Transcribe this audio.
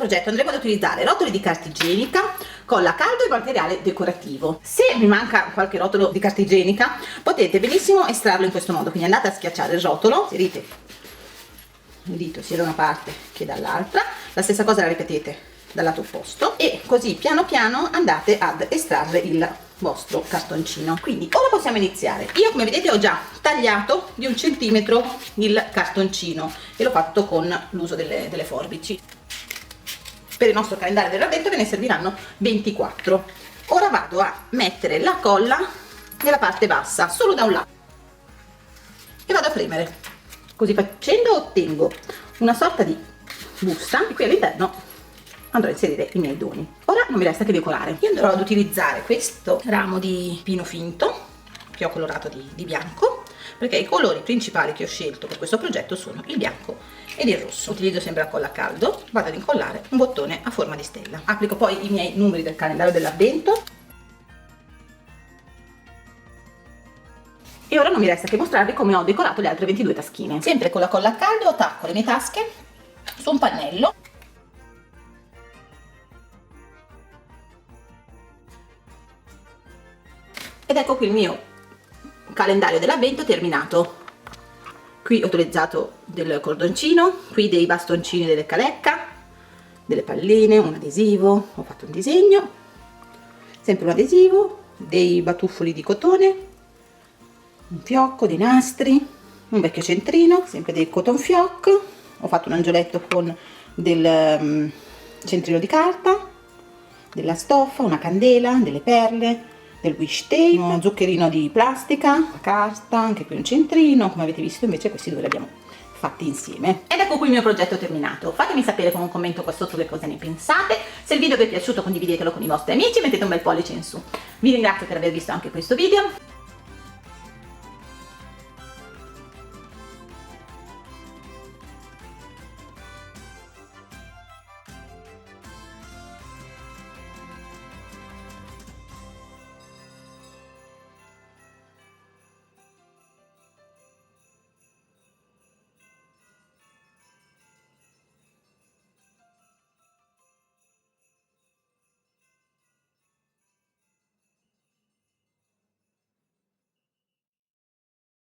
progetto andremo ad utilizzare rotoli di carta igienica, colla a caldo e materiale decorativo. Se vi manca qualche rotolo di carta igienica potete benissimo estrarlo in questo modo, quindi andate a schiacciare il rotolo, inserite il dito sia da una parte che dall'altra, la stessa cosa la ripetete dal lato opposto e così piano piano andate ad estrarre il vostro cartoncino. Quindi ora possiamo iniziare. Io, come vedete, ho già tagliato di 1 centimetro il cartoncino e l'ho fatto con l'uso delle forbici. Per il nostro calendario dell'avvento ve ne serviranno 24. Ora vado a mettere la colla nella parte bassa, solo da un lato, e vado a premere. Così facendo ottengo una sorta di busta e qui all'interno andrò a inserire i miei doni. Ora non mi resta che decorare. Io andrò ad utilizzare questo ramo di pino finto che ho colorato di bianco, perché i colori principali che ho scelto per questo progetto sono il bianco ed il rosso. Utilizzo sempre la colla a caldo, vado ad incollare un bottone a forma di stella. Applico poi i miei numeri del calendario dell'avvento e ora non mi resta che mostrarvi come ho decorato le altre 22 taschine. Sempre con la colla a caldo attacco le mie tasche su un pannello ed ecco qui il mio calendario dell'avvento terminato. Qui ho utilizzato del cordoncino, qui dei bastoncini delle lecca, delle palline, un adesivo, ho fatto un disegno, sempre un adesivo, dei batuffoli di cotone, un fiocco, dei nastri, un vecchio centrino, sempre dei cotton fioc, ho fatto un angioletto con del centrino di carta, della stoffa, una candela, delle perle, del wish tape, uno zuccherino di plastica, carta, anche qui un centrino. Come avete visto invece questi due li abbiamo fatti insieme. Ed ecco qui il mio progetto terminato. Fatemi sapere con un commento qua sotto che cosa ne pensate. Se il video vi è piaciuto condividetelo con i vostri amici e mettete un bel pollice in su. Vi ringrazio per aver visto anche questo video.